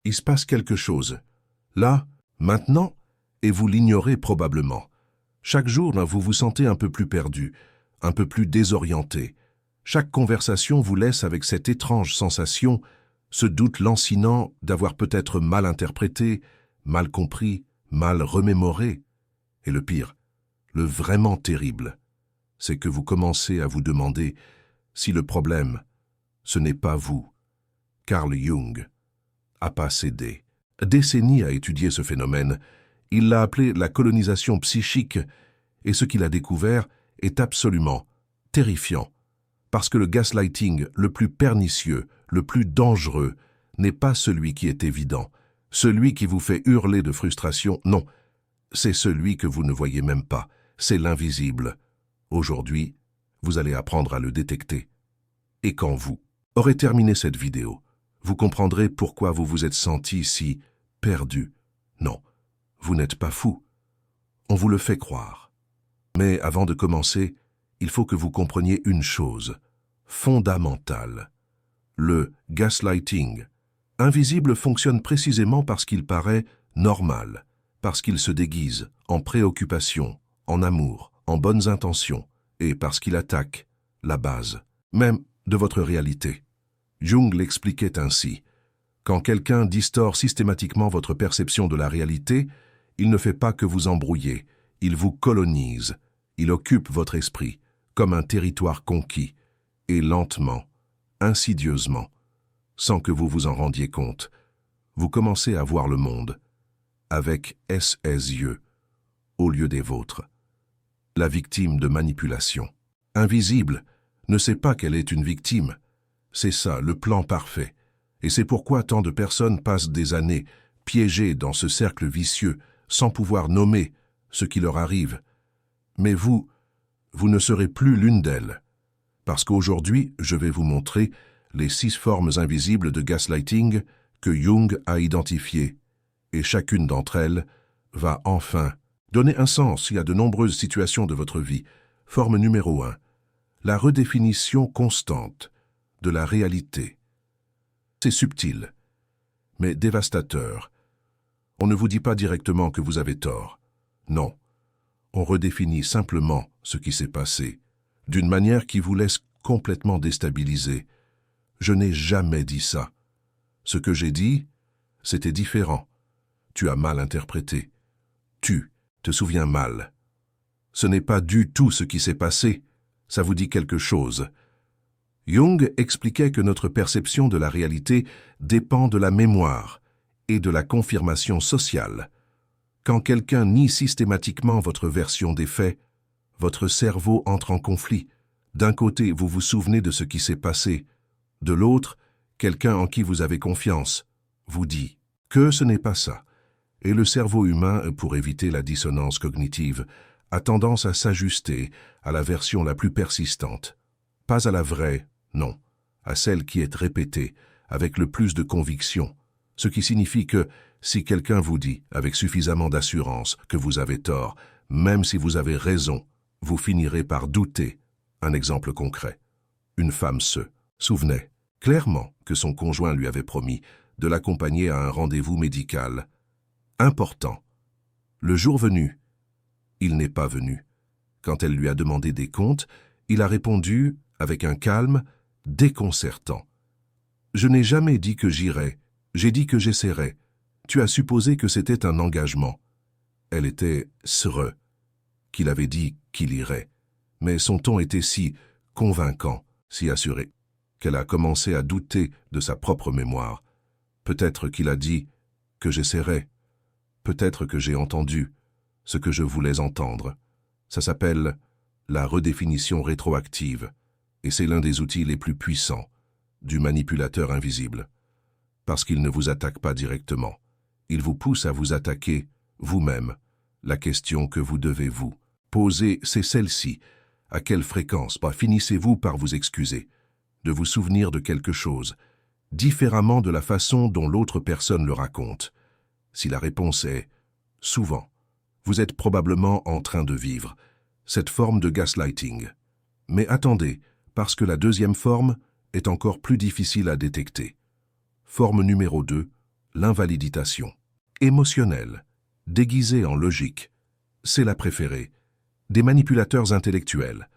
il se passe quelque chose. Là, maintenant, et vous l'ignorez probablement. Chaque jour, vous vous sentez un peu plus perdu, un peu plus désorienté. Chaque conversation vous laisse avec cette étrange sensation, ce doute lancinant d'avoir peut-être mal interprété, mal compris, mal remémoré. Et le pire, le vraiment terrible, c'est que vous commencez à vous demander si le problème, ce n'est pas vous. Carl Jung a passé des décennies à étudier ce phénomène. Il l'a appelé la colonisation psychique, et ce qu'il a découvert est absolument terrifiant. Parce que le gaslighting le plus pernicieux, le plus dangereux, n'est pas celui qui est évident, celui qui vous fait hurler de frustration, non, c'est celui que vous ne voyez même pas, c'est l'invisible. Aujourd'hui, vous allez apprendre à le détecter. Et quand vous aurez terminé cette vidéo, vous comprendrez pourquoi vous vous êtes senti si perdu. Non, vous n'êtes pas fou. On vous le fait croire. Mais avant de commencer, il faut que vous compreniez une chose fondamentale. Le gaslighting invisible fonctionne précisément parce qu'il paraît normal, parce qu'il se déguise en préoccupation, en amour, en bonnes intentions, et parce qu'il attaque la base, même de votre réalité. Jung l'expliquait ainsi. Quand quelqu'un distord systématiquement votre perception de la réalité, il ne fait pas que vous embrouiller, il vous colonise, il occupe votre esprit, comme un territoire conquis, et lentement, insidieusement, sans que vous vous en rendiez compte, vous commencez à voir le monde avec ses yeux, au lieu des vôtres. La victime de manipulation, invisible, ne sait pas qu'elle est une victime. C'est ça, le plan parfait. Et c'est pourquoi tant de personnes passent des années piégées dans ce cercle vicieux, sans pouvoir nommer ce qui leur arrive. Mais vous ne serez plus l'une d'elles. Parce qu'aujourd'hui, je vais vous montrer les 6 formes invisibles de gaslighting que Jung a identifiées. Et chacune d'entre elles va enfin donner un sens à de nombreuses situations de votre vie. Forme numéro 1. La redéfinition constante de la réalité. C'est subtil, mais dévastateur. On ne vous dit pas directement que vous avez tort. Non, on redéfinit simplement ce qui s'est passé, d'une manière qui vous laisse complètement déstabilisé. Je n'ai jamais dit ça. Ce que j'ai dit, c'était différent. Tu as mal interprété. Tu te souviens mal. Ce n'est pas du tout ce qui s'est passé. Ça vous dit quelque chose. Jung expliquait que notre perception de la réalité dépend de la mémoire et de la confirmation sociale. Quand quelqu'un nie systématiquement votre version des faits, votre cerveau entre en conflit. D'un côté, vous vous souvenez de ce qui s'est passé. De l'autre, quelqu'un en qui vous avez confiance vous dit que ce n'est pas ça. Et le cerveau humain, pour éviter la dissonance cognitive, a tendance à s'ajuster à la version la plus persistante. Pas à la vraie, non, à celle qui est répétée, avec le plus de conviction. Ce qui signifie que, si quelqu'un vous dit, avec suffisamment d'assurance, que vous avez tort, même si vous avez raison, vous finirez par douter. Un exemple concret. Une femme se souvenait clairement que son conjoint lui avait promis de l'accompagner à un rendez-vous médical important. Le jour venu, il n'est pas venu. Quand elle lui a demandé des comptes, il a répondu, avec un calme déconcertant. « Je n'ai jamais dit que j'irais, j'ai dit que j'essaierais. Tu as supposé que c'était un engagement. » Elle était sûre qu'il avait dit qu'il irait, mais son ton était si convaincant, si assuré, qu'elle a commencé à douter de sa propre mémoire. Peut-être qu'il a dit que j'essaierais. Peut-être que j'ai entendu ce que je voulais entendre. Ça s'appelle la redéfinition rétroactive, et c'est l'un des outils les plus puissants du manipulateur invisible. Parce qu'il ne vous attaque pas directement. Il vous pousse à vous attaquer vous-même. La question que vous devez vous poser, c'est celle-ci. À quelle fréquence finissez-vous par vous excuser, de vous souvenir de quelque chose, différemment de la façon dont l'autre personne le raconte? Si la réponse est « souvent », vous êtes probablement en train de vivre cette forme de gaslighting. Mais attendez, parce que la deuxième forme est encore plus difficile à détecter. Forme numéro 2, l'invalidation. Émotionnelle, déguisée en logique, c'est la préférée. Des manipulateurs intellectuels,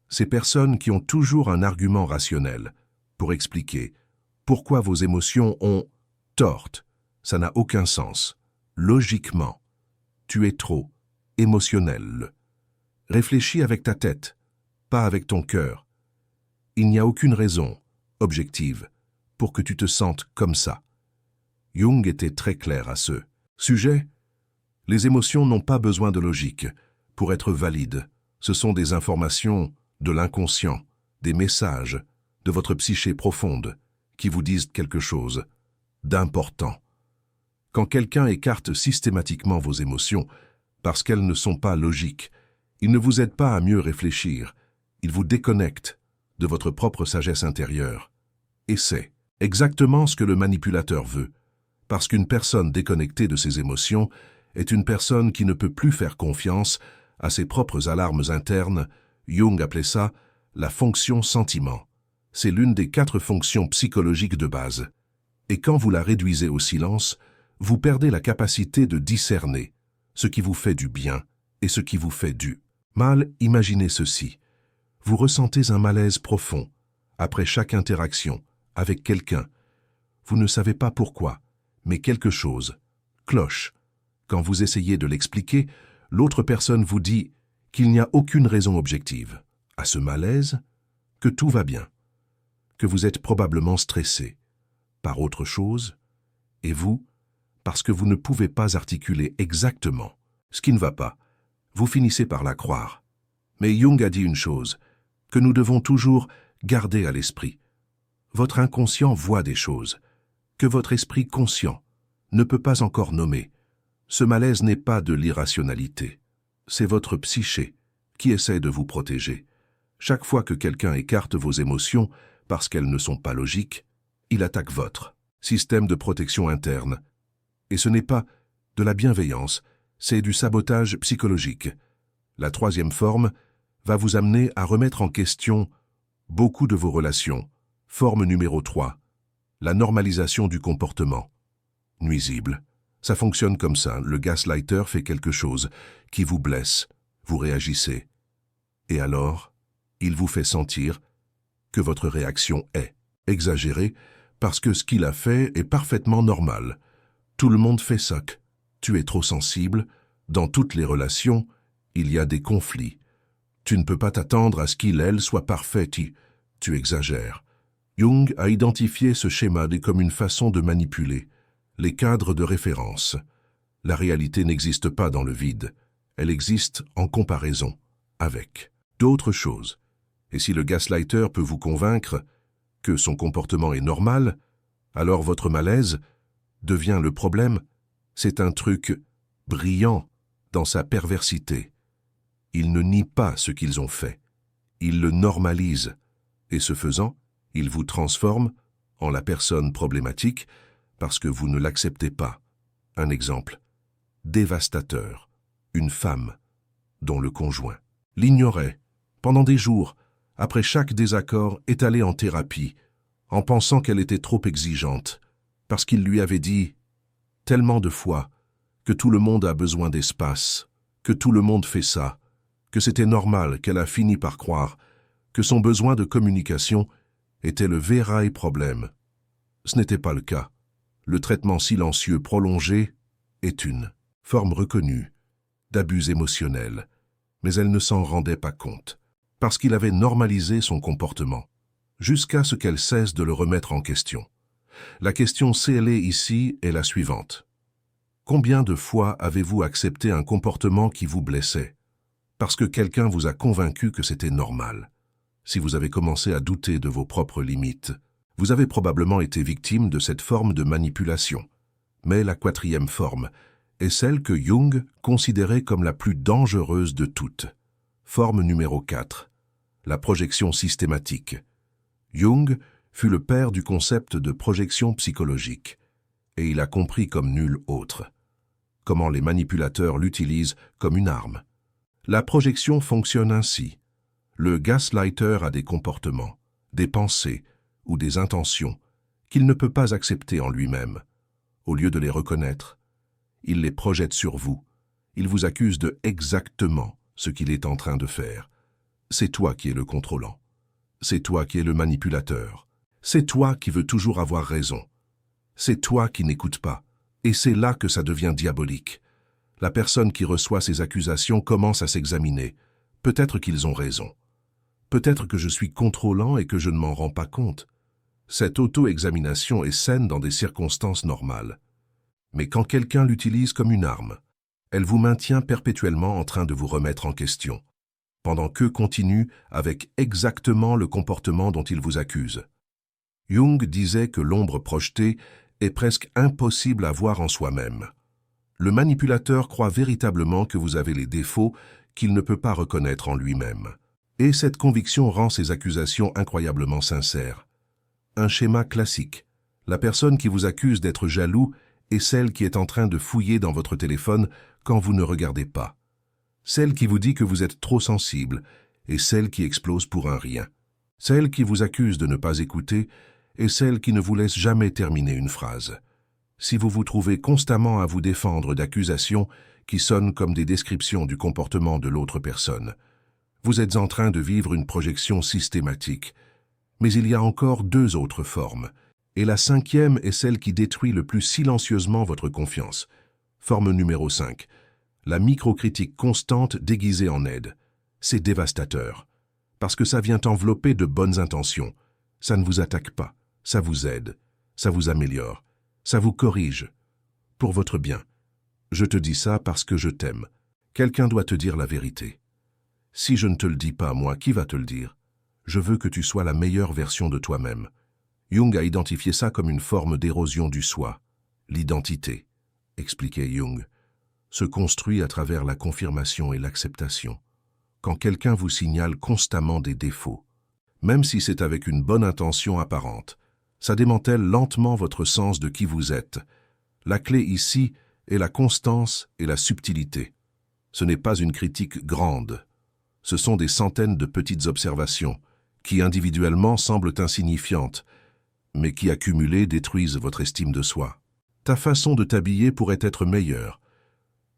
ces personnes qui ont toujours un argument rationnel pour expliquer pourquoi vos émotions ont tort. Ça n'a aucun sens. Logiquement, tu es trop émotionnel. Réfléchis avec ta tête, pas avec ton cœur. Il n'y a aucune raison objective pour que tu te sentes comme ça. Jung était très clair à ce sujet. Les émotions n'ont pas besoin de logique pour être valides. Ce sont des informations de l'inconscient, des messages de votre psyché profonde qui vous disent quelque chose d'important. Quand quelqu'un écarte systématiquement vos émotions parce qu'elles ne sont pas logiques, il ne vous aide pas à mieux réfléchir, il vous déconnecte de votre propre sagesse intérieure. Et c'est exactement ce que le manipulateur veut, parce qu'une personne déconnectée de ses émotions est une personne qui ne peut plus faire confiance à ses propres alarmes internes. Jung appelait ça la fonction sentiment. C'est l'une des 4 fonctions psychologiques de base. Et quand vous la réduisez au silence, vous perdez la capacité de discerner ce qui vous fait du bien et ce qui vous fait du mal. Imaginez ceci. Vous ressentez un malaise profond après chaque interaction avec quelqu'un. Vous ne savez pas pourquoi, mais quelque chose cloche. Quand vous essayez de l'expliquer, l'autre personne vous dit qu'il n'y a aucune raison objective à ce malaise, que tout va bien, que vous êtes probablement stressé par autre chose, et vous, parce que vous ne pouvez pas articuler exactement ce qui ne va pas, vous finissez par la croire. Mais Jung a dit une chose, que nous devons toujours garder à l'esprit. Votre inconscient voit des choses que votre esprit conscient ne peut pas encore nommer. Ce malaise n'est pas de l'irrationalité, c'est votre psyché qui essaie de vous protéger. Chaque fois que quelqu'un écarte vos émotions parce qu'elles ne sont pas logiques, il attaque votre système de protection interne. Et ce n'est pas de la bienveillance, c'est du sabotage psychologique. La 3e forme va vous amener à remettre en question beaucoup de vos relations. Forme numéro 3, la normalisation du comportement nuisible. Ça fonctionne comme ça, le gaslighter fait quelque chose qui vous blesse, vous réagissez. Et alors, il vous fait sentir que votre réaction est exagérée parce que ce qu'il a fait est parfaitement normal. Tout le monde fait ça. Tu es trop sensible. Dans toutes les relations, il y a des conflits. Tu ne peux pas t'attendre à ce qu'il, elle, soit parfait. Tu exagères. Jung a identifié ce schéma comme une façon de manipuler les cadres de référence. La réalité n'existe pas dans le vide. Elle existe en comparaison avec d'autres choses. Et si le gaslighter peut vous convaincre que son comportement est normal, alors votre malaise devient le problème. C'est un truc brillant dans sa perversité. Ils ne nient pas ce qu'ils ont fait. Ils le normalisent. Et ce faisant, ils vous transforment en la personne problématique parce que vous ne l'acceptez pas. Un exemple dévastateur. Une femme dont le conjoint l'ignorait pendant des jours, après chaque désaccord, est allée en thérapie, en pensant qu'elle était trop exigeante, parce qu'il lui avait dit tellement de fois que tout le monde a besoin d'espace, que tout le monde fait ça, que c'était normal. Qu'elle a fini par croire que son besoin de communication était le véritable problème. Ce n'était pas le cas. Le traitement silencieux prolongé est une forme reconnue d'abus émotionnel, mais elle ne s'en rendait pas compte, parce qu'il avait normalisé son comportement, jusqu'à ce qu'elle cesse de le remettre en question. La question scellée ici est la suivante. Combien de fois avez-vous accepté un comportement qui vous blessait, parce que quelqu'un vous a convaincu que c'était normal? Si vous avez commencé à douter de vos propres limites, vous avez probablement été victime de cette forme de manipulation. Mais la 4e forme est celle que Jung considérait comme la plus dangereuse de toutes. Forme numéro 4. La projection systématique. Jung fut le père du concept de projection psychologique, et il a compris comme nul autre comment les manipulateurs l'utilisent comme une arme. La projection fonctionne ainsi. Le gaslighter a des comportements, des pensées ou des intentions qu'il ne peut pas accepter en lui-même. Au lieu de les reconnaître, il les projette sur vous. Il vous accuse de exactement ce qu'il est en train de faire. C'est toi qui es le contrôlant. C'est toi qui es le manipulateur. C'est toi qui veux toujours avoir raison. C'est toi qui n'écoutes pas. Et c'est là que ça devient diabolique. La personne qui reçoit ces accusations commence à s'examiner. Peut-être qu'ils ont raison. Peut-être que je suis contrôlant et que je ne m'en rends pas compte. Cette auto-examination est saine dans des circonstances normales. Mais quand quelqu'un l'utilise comme une arme, elle vous maintient perpétuellement en train de vous remettre en question, pendant qu'eux continuent avec exactement le comportement dont ils vous accusent. Jung disait que l'ombre projetée est presque impossible à voir en soi-même. Le manipulateur croit véritablement que vous avez les défauts qu'il ne peut pas reconnaître en lui-même. Et cette conviction rend ces accusations incroyablement sincères. Un schéma classique. La personne qui vous accuse d'être jaloux est celle qui est en train de fouiller dans votre téléphone quand vous ne regardez pas. Celle qui vous dit que vous êtes trop sensible est celle qui explose pour un rien. Celle qui vous accuse de ne pas écouter est celle qui ne vous laisse jamais terminer une phrase. Si vous vous trouvez constamment à vous défendre d'accusations qui sonnent comme des descriptions du comportement de l'autre personne, vous êtes en train de vivre une projection systématique. Mais il y a encore 2 autres formes, et la 5e est celle qui détruit le plus silencieusement votre confiance. Forme numéro 5. La microcritique constante déguisée en aide. C'est dévastateur, parce que ça vient envelopper de bonnes intentions. Ça ne vous attaque pas, ça vous aide, ça vous améliore, ça vous corrige. Pour votre bien. Je te dis ça parce que je t'aime. Quelqu'un doit te dire la vérité. Si je ne te le dis pas, moi, qui va te le dire? Je veux que tu sois la meilleure version de toi-même. Jung a identifié ça comme une forme d'érosion du soi. L'identité, expliquait Jung, se construit à travers la confirmation et l'acceptation. Quand quelqu'un vous signale constamment des défauts, même si c'est avec une bonne intention apparente, ça démantèle lentement votre sens de qui vous êtes. La clé ici est la constance et la subtilité. Ce n'est pas une critique grande. Ce sont des centaines de petites observations qui individuellement semblent insignifiantes, mais qui accumulées détruisent votre estime de soi. Ta façon de t'habiller pourrait être meilleure.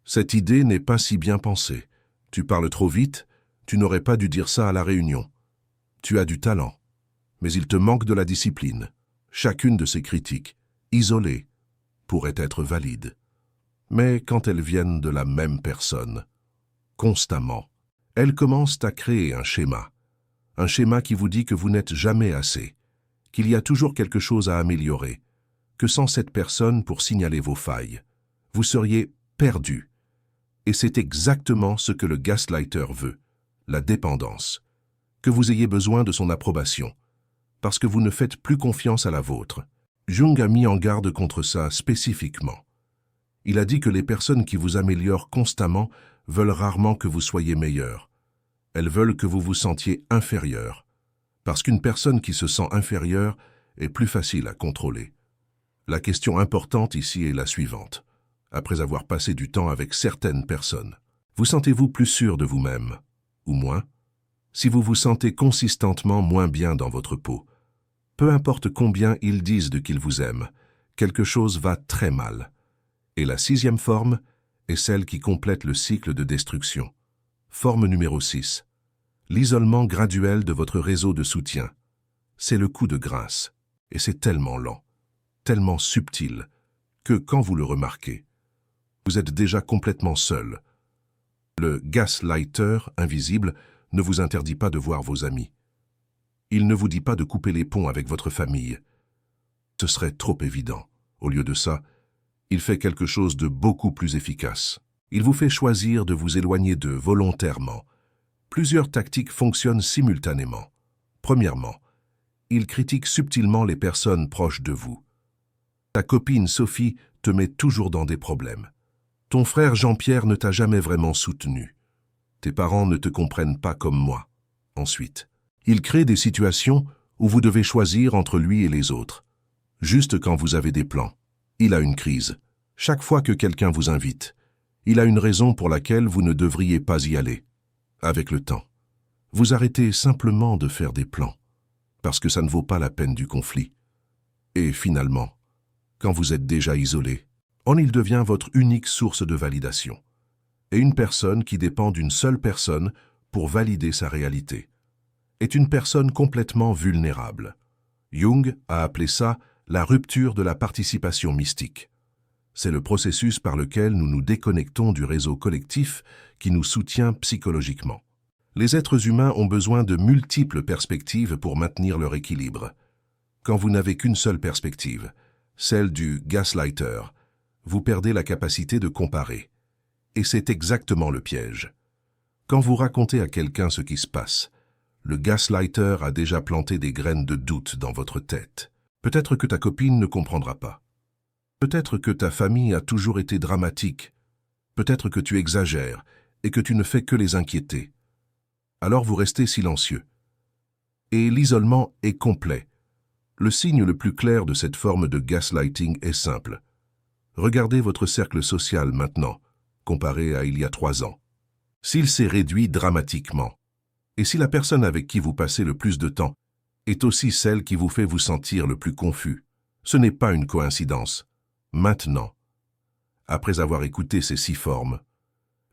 Cette idée n'est pas si bien pensée. Tu parles trop vite, tu n'aurais pas dû dire ça à la réunion. Tu as du talent, mais il te manque de la discipline. Chacune de ces critiques, isolées, pourrait être valide. Mais quand elles viennent de la même personne, constamment, elles commencent à créer un schéma qui vous dit que vous n'êtes jamais assez, qu'il y a toujours quelque chose à améliorer, que sans cette personne pour signaler vos failles, vous seriez perdu. Et c'est exactement ce que le gaslighter veut, la dépendance, que vous ayez besoin de son approbation, parce que vous ne faites plus confiance à la vôtre. Jung a mis en garde contre ça spécifiquement. Il a dit que les personnes qui vous améliorent constamment veulent rarement que vous soyez meilleur. Elles veulent que vous vous sentiez inférieur, parce qu'une personne qui se sent inférieure est plus facile à contrôler. La question importante ici est la suivante. Après avoir passé du temps avec certaines personnes, vous sentez-vous plus sûr de vous-même, ou moins? Si vous vous sentez consistantement moins bien dans votre peau, peu importe combien ils disent de qu'ils vous aiment, quelque chose va très mal. Et la 6e forme est celle qui complète le cycle de destruction. Forme numéro 6. L'isolement graduel de votre réseau de soutien. C'est le coup de grâce, et c'est tellement lent, tellement subtil, que quand vous le remarquez, vous êtes déjà complètement seul. Le gaslighter invisible ne vous interdit pas de voir vos amis. Il ne vous dit pas de couper les ponts avec votre famille. Ce serait trop évident. Au lieu de ça, il fait quelque chose de beaucoup plus efficace. Il vous fait choisir de vous éloigner d'eux volontairement. Plusieurs tactiques fonctionnent simultanément. Premièrement, il critique subtilement les personnes proches de vous. Ta copine Sophie te met toujours dans des problèmes. Ton frère Jean-Pierre ne t'a jamais vraiment soutenu. Tes parents ne te comprennent pas comme moi. Ensuite, il crée des situations où vous devez choisir entre lui et les autres. Juste quand vous avez des plans, il a une crise. Chaque fois que quelqu'un vous invite, il a une raison pour laquelle vous ne devriez pas y aller. Avec le temps, vous arrêtez simplement de faire des plans, parce que ça ne vaut pas la peine du conflit. Et finalement, quand vous êtes déjà isolé. Il devient votre unique source de validation. Et une personne qui dépend d'une seule personne pour valider sa réalité est une personne complètement vulnérable. Jung a appelé ça la rupture de la participation mystique. C'est le processus par lequel nous nous déconnectons du réseau collectif qui nous soutient psychologiquement. Les êtres humains ont besoin de multiples perspectives pour maintenir leur équilibre. Quand vous n'avez qu'une seule perspective, celle du gaslighter, vous perdez la capacité de comparer. Et c'est exactement le piège. Quand vous racontez à quelqu'un ce qui se passe, le gaslighter a déjà planté des graines de doute dans votre tête. Peut-être que ta copine ne comprendra pas. Peut-être que ta famille a toujours été dramatique. Peut-être que tu exagères et que tu ne fais que les inquiéter. Alors vous restez silencieux. Et l'isolement est complet. Le signe le plus clair de cette forme de gaslighting est simple. Regardez votre cercle social maintenant, comparé à il y a 3 ans. S'il s'est réduit dramatiquement, et si la personne avec qui vous passez le plus de temps est aussi celle qui vous fait vous sentir le plus confus, ce n'est pas une coïncidence. Maintenant, après avoir écouté ces 6 formes,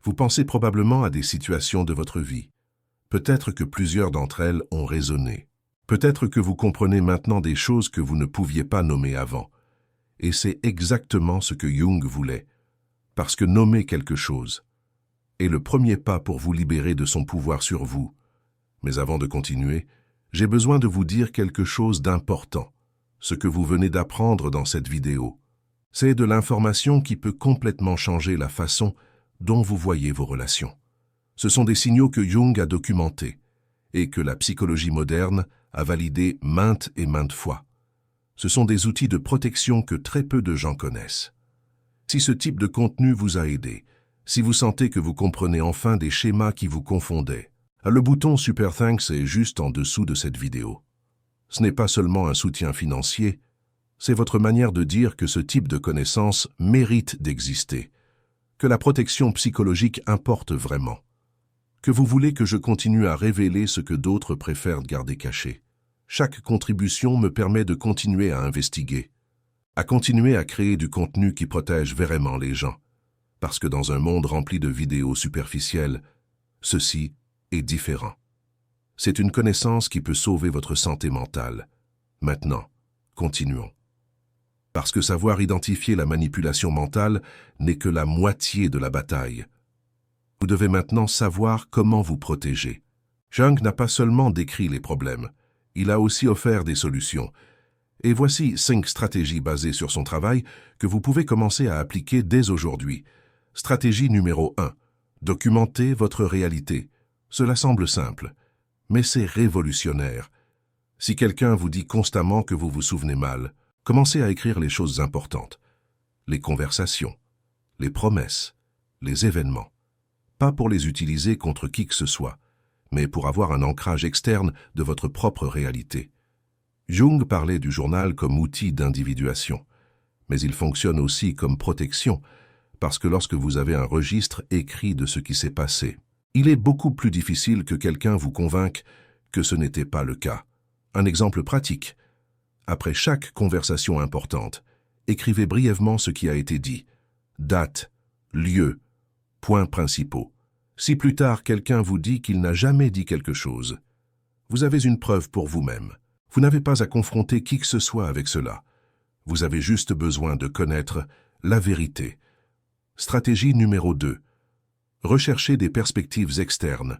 vous pensez probablement à des situations de votre vie. Peut-être que plusieurs d'entre elles ont résonné. Peut-être que vous comprenez maintenant des choses que vous ne pouviez pas nommer avant. Et c'est exactement ce que Jung voulait, parce que nommer quelque chose est le premier pas pour vous libérer de son pouvoir sur vous. Mais avant de continuer, j'ai besoin de vous dire quelque chose d'important. Ce que vous venez d'apprendre dans cette vidéo, c'est de l'information qui peut complètement changer la façon dont vous voyez vos relations. Ce sont des signaux que Jung a documentés et que la psychologie moderne a validés maintes et maintes fois. Ce sont des outils de protection que très peu de gens connaissent. Si ce type de contenu vous a aidé, si vous sentez que vous comprenez enfin des schémas qui vous confondaient, le bouton Super Thanks est juste en dessous de cette vidéo. Ce n'est pas seulement un soutien financier, c'est votre manière de dire que ce type de connaissances mérite d'exister, que la protection psychologique importe vraiment, que vous voulez que je continue à révéler ce que d'autres préfèrent garder caché. Chaque contribution me permet de continuer à investiguer, à continuer à créer du contenu qui protège vraiment les gens, parce que dans un monde rempli de vidéos superficielles, ceci est différent. C'est une connaissance qui peut sauver votre santé mentale. Maintenant, continuons. Parce que savoir identifier la manipulation mentale n'est que la moitié de la bataille. Vous devez maintenant savoir comment vous protéger. Jung n'a pas seulement décrit les problèmes, il a aussi offert des solutions. Et voici 5 stratégies basées sur son travail que vous pouvez commencer à appliquer dès aujourd'hui. Stratégie numéro 1. Documentez votre réalité. Cela semble simple, mais c'est révolutionnaire. Si quelqu'un vous dit constamment que vous vous souvenez mal, commencez à écrire les choses importantes, les conversations, les promesses, les événements. Pas pour les utiliser contre qui que ce soit, mais pour avoir un ancrage externe de votre propre réalité. Jung parlait du journal comme outil d'individuation, mais il fonctionne aussi comme protection, parce que lorsque vous avez un registre écrit de ce qui s'est passé, il est beaucoup plus difficile que quelqu'un vous convainque que ce n'était pas le cas. Un exemple pratique. Après chaque conversation importante, écrivez brièvement ce qui a été dit. Date, lieu, points principaux. Si plus tard quelqu'un vous dit qu'il n'a jamais dit quelque chose, vous avez une preuve pour vous-même. Vous n'avez pas à confronter qui que ce soit avec cela. Vous avez juste besoin de connaître la vérité. Stratégie numéro 2. Recherchez des perspectives externes.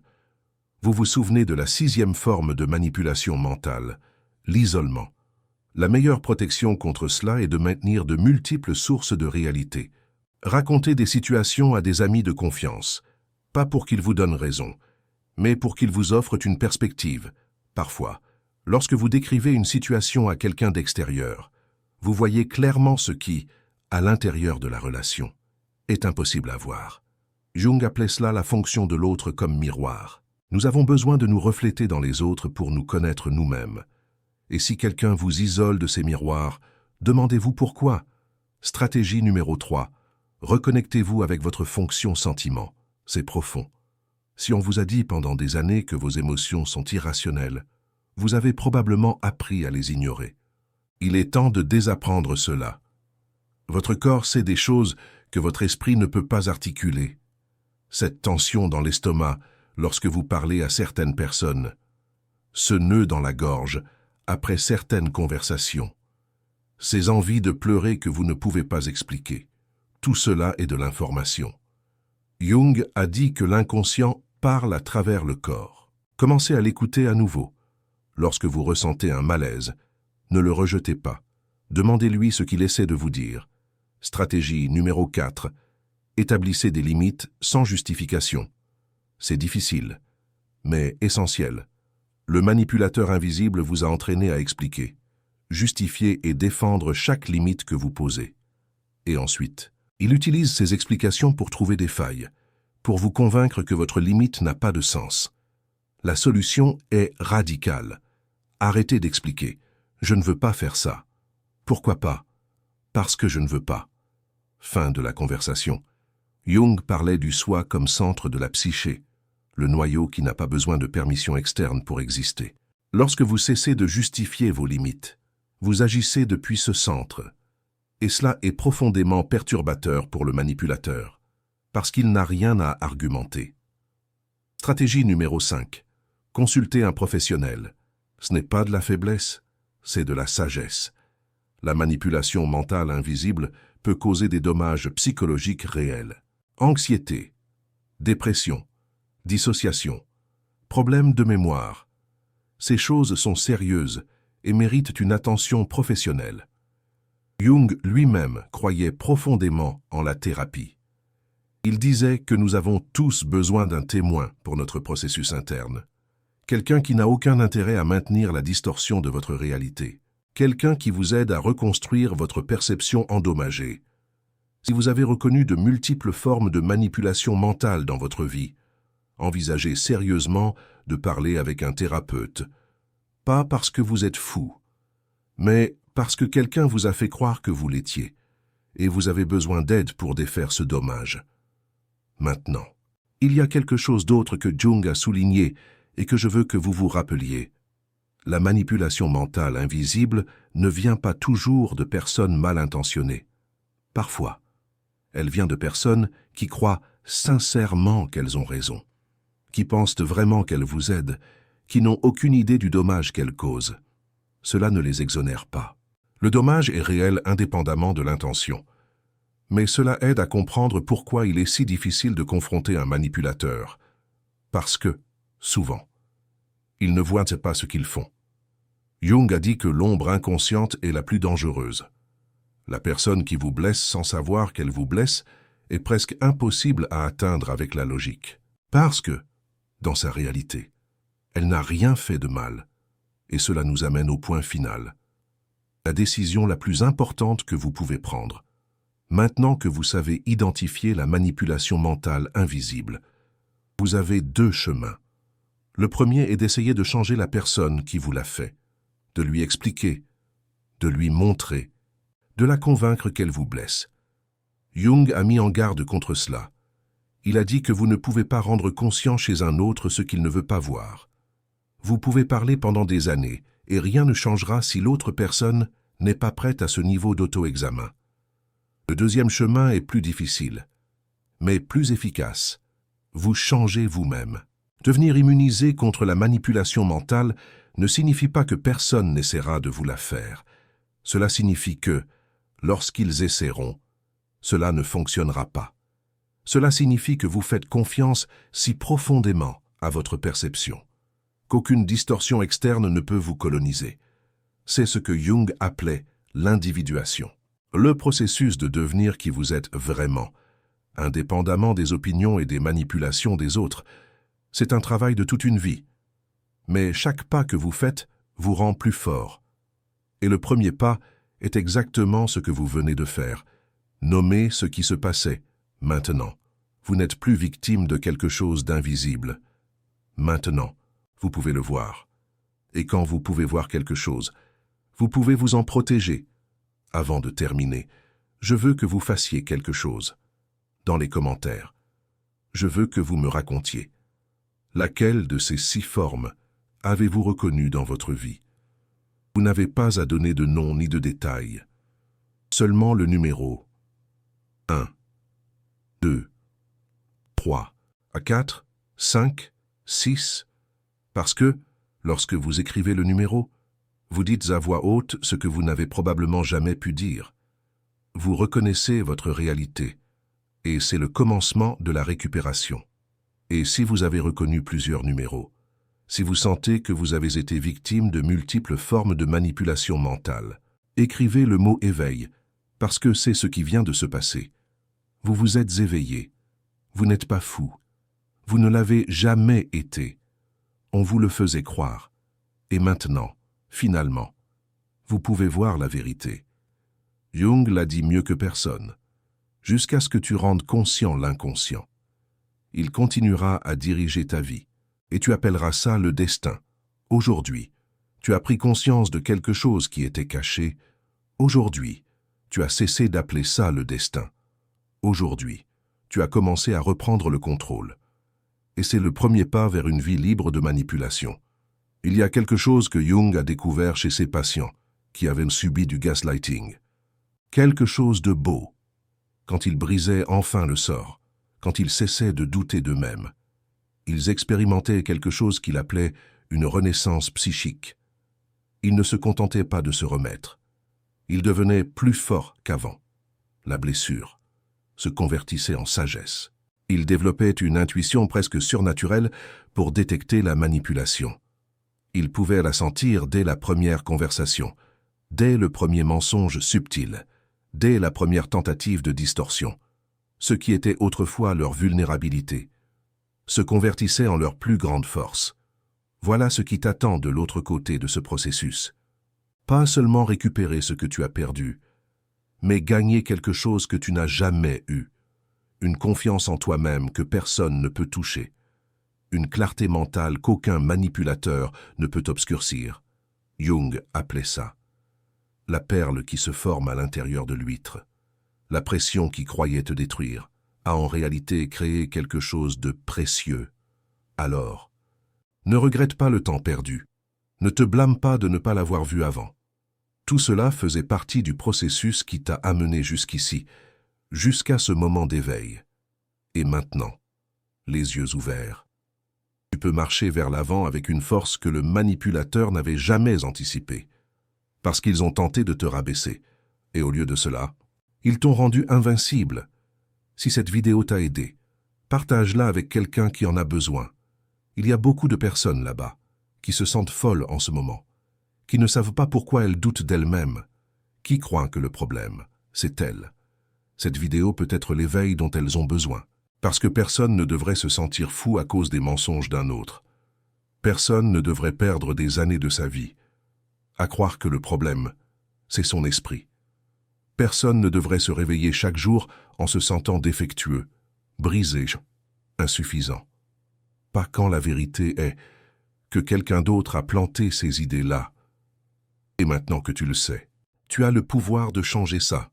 Vous vous souvenez de la 6e forme de manipulation mentale, l'isolement. La meilleure protection contre cela est de maintenir de multiples sources de réalité. Racontez des situations à des amis de confiance, pas pour qu'ils vous donnent raison, mais pour qu'ils vous offrent une perspective. Parfois, lorsque vous décrivez une situation à quelqu'un d'extérieur, vous voyez clairement ce qui, à l'intérieur de la relation, est impossible à voir. Jung appelait cela la fonction de l'autre comme miroir. Nous avons besoin de nous refléter dans les autres pour nous connaître nous-mêmes. Et si quelqu'un vous isole de ces miroirs, demandez-vous pourquoi. Stratégie numéro 3. Reconnectez-vous avec votre fonction sentiment. C'est profond. Si on vous a dit pendant des années que vos émotions sont irrationnelles, vous avez probablement appris à les ignorer. Il est temps de désapprendre cela. Votre corps sait des choses que votre esprit ne peut pas articuler. Cette tension dans l'estomac lorsque vous parlez à certaines personnes. Ce nœud dans la gorge après certaines conversations. Ces envies de pleurer que vous ne pouvez pas expliquer. Tout cela est de l'information. Jung a dit que l'inconscient parle à travers le corps. Commencez à l'écouter à nouveau. Lorsque vous ressentez un malaise, ne le rejetez pas. Demandez-lui ce qu'il essaie de vous dire. Stratégie numéro 4. Établissez des limites sans justification. C'est difficile, mais essentiel. Le manipulateur invisible vous a entraîné à expliquer, justifier et défendre chaque limite que vous posez. Et ensuite, il utilise ces explications pour trouver des failles, pour vous convaincre que votre limite n'a pas de sens. La solution est radicale. Arrêtez d'expliquer. Je ne veux pas faire ça. Pourquoi pas? Parce que je ne veux pas. Fin de la conversation. Jung parlait du soi comme centre de la psyché, le noyau qui n'a pas besoin de permission externe pour exister. Lorsque vous cessez de justifier vos limites, vous agissez depuis ce centre. Et cela est profondément perturbateur pour le manipulateur, parce qu'il n'a rien à argumenter. Stratégie numéro 5. Consultez un professionnel. Ce n'est pas de la faiblesse, c'est de la sagesse. La manipulation mentale invisible peut causer des dommages psychologiques réels. Anxiété, dépression, dissociation, problèmes de mémoire. Ces choses sont sérieuses et méritent une attention professionnelle. Jung lui-même croyait profondément en la thérapie. Il disait que nous avons tous besoin d'un témoin pour notre processus interne. Quelqu'un qui n'a aucun intérêt à maintenir la distorsion de votre réalité. Quelqu'un qui vous aide à reconstruire votre perception endommagée. Si vous avez reconnu de multiples formes de manipulation mentale dans votre vie, envisagez sérieusement de parler avec un thérapeute. Pas parce que vous êtes fou, mais parce que quelqu'un vous a fait croire que vous l'étiez, et vous avez besoin d'aide pour défaire ce dommage. Maintenant, il y a quelque chose d'autre que Jung a souligné et que je veux que vous vous rappeliez. La manipulation mentale invisible ne vient pas toujours de personnes mal intentionnées. Parfois, elle vient de personnes qui croient sincèrement qu'elles ont raison, qui pensent vraiment qu'elles vous aident, qui n'ont aucune idée du dommage qu'elles causent. Cela ne les exonère pas. Le dommage est réel indépendamment de l'intention. Mais cela aide à comprendre pourquoi il est si difficile de confronter un manipulateur. Parce que, souvent, ils ne voient pas ce qu'ils font. Jung a dit que l'ombre inconsciente est la plus dangereuse. La personne qui vous blesse sans savoir qu'elle vous blesse est presque impossible à atteindre avec la logique. Parce que, dans sa réalité, elle n'a rien fait de mal. Et cela nous amène au point final. La décision la plus importante que vous pouvez prendre. Maintenant que vous savez identifier la manipulation mentale invisible, vous avez 2 chemins. Le premier est d'essayer de changer la personne qui vous l'a fait, de lui expliquer, de lui montrer, de la convaincre qu'elle vous blesse. Jung a mis en garde contre cela. Il a dit que vous ne pouvez pas rendre conscient chez un autre ce qu'il ne veut pas voir. Vous pouvez parler pendant des années, et rien ne changera si l'autre personne n'est pas prête à ce niveau d'auto-examen. Le deuxième chemin est plus difficile, mais plus efficace. Vous changez vous-même. Devenir immunisé contre la manipulation mentale ne signifie pas que personne n'essaiera de vous la faire. Cela signifie que, lorsqu'ils essaieront, cela ne fonctionnera pas. Cela signifie que vous faites confiance si profondément à votre perception, qu'aucune distorsion externe ne peut vous coloniser. C'est ce que Jung appelait l'individuation. Le processus de devenir qui vous êtes vraiment, indépendamment des opinions et des manipulations des autres, c'est un travail de toute une vie. Mais chaque pas que vous faites vous rend plus fort. Et le premier pas est exactement ce que vous venez de faire. Nommer ce qui se passait, maintenant. Vous n'êtes plus victime de quelque chose d'invisible. Maintenant, vous pouvez le voir. Et quand vous pouvez voir quelque chose, vous pouvez vous en protéger. Avant de terminer, je veux que vous fassiez quelque chose. Dans les commentaires, je veux que vous me racontiez. Laquelle de ces 6 formes avez-vous reconnue dans votre vie? Vous n'avez pas à donner de nom ni de détails. seulement le numéro 1, 2, 3, à 4, 5, 6, parce que, lorsque vous écrivez le numéro, vous dites à voix haute ce que vous n'avez probablement jamais pu dire. Vous reconnaissez votre réalité, et c'est le commencement de la récupération. Et si vous avez reconnu plusieurs numéros, si vous sentez que vous avez été victime de multiples formes de manipulation mentale, écrivez le mot « éveil », parce que c'est ce qui vient de se passer. Vous vous êtes éveillé. Vous n'êtes pas fou. Vous ne l'avez jamais été. On vous le faisait croire. Et maintenant, finalement, vous pouvez voir la vérité. Jung l'a dit mieux que personne. Jusqu'à ce que tu rendes conscient l'inconscient. Il continuera à diriger ta vie. Et tu appelleras ça le destin. Aujourd'hui, tu as pris conscience de quelque chose qui était caché. Aujourd'hui, tu as cessé d'appeler ça le destin. Aujourd'hui, tu as commencé à reprendre le contrôle. Et c'est le premier pas vers une vie libre de manipulation. Il y a quelque chose que Jung a découvert chez ses patients qui avaient subi du gaslighting. Quelque chose de beau. Quand ils brisaient enfin le sort, quand ils cessaient de douter d'eux-mêmes, ils expérimentaient quelque chose qu'il appelait une renaissance psychique. Ils ne se contentaient pas de se remettre. Ils devenaient plus forts qu'avant. La blessure se convertissait en sagesse. Ils développaient une intuition presque surnaturelle pour détecter la manipulation. Ils pouvaient la sentir dès la première conversation, dès le premier mensonge subtil, dès la première tentative de distorsion. Ce qui était autrefois leur vulnérabilité se convertissait en leur plus grande force. Voilà ce qui t'attend de l'autre côté de ce processus. Pas seulement récupérer ce que tu as perdu, mais gagner quelque chose que tu n'as jamais eu. Une confiance en toi-même que personne ne peut toucher. Une clarté mentale qu'aucun manipulateur ne peut obscurcir. Jung appelait ça la perle qui se forme à l'intérieur de l'huître. La pression qui croyait te détruire a en réalité créé quelque chose de précieux. Alors, ne regrette pas le temps perdu. Ne te blâme pas de ne pas l'avoir vu avant. Tout cela faisait partie du processus qui t'a amené jusqu'ici, jusqu'à ce moment d'éveil. Et maintenant, les yeux ouverts, tu peux marcher vers l'avant avec une force que le manipulateur n'avait jamais anticipée. Parce qu'ils ont tenté de te rabaisser. Et au lieu de cela, ils t'ont rendu invincible. Si cette vidéo t'a aidé, partage-la avec quelqu'un qui en a besoin. Il y a beaucoup de personnes là-bas qui se sentent folles en ce moment, qui ne savent pas pourquoi elles doutent d'elles-mêmes, qui croient que le problème, c'est elles. Cette vidéo peut être l'éveil dont elles ont besoin, parce que personne ne devrait se sentir fou à cause des mensonges d'un autre. Personne ne devrait perdre des années de sa vie à croire que le problème, c'est son esprit. Personne ne devrait se réveiller chaque jour en se sentant défectueux, brisé, insuffisant. Pas quand la vérité est que quelqu'un d'autre a planté ces idées-là. Et maintenant que tu le sais, tu as le pouvoir de changer ça.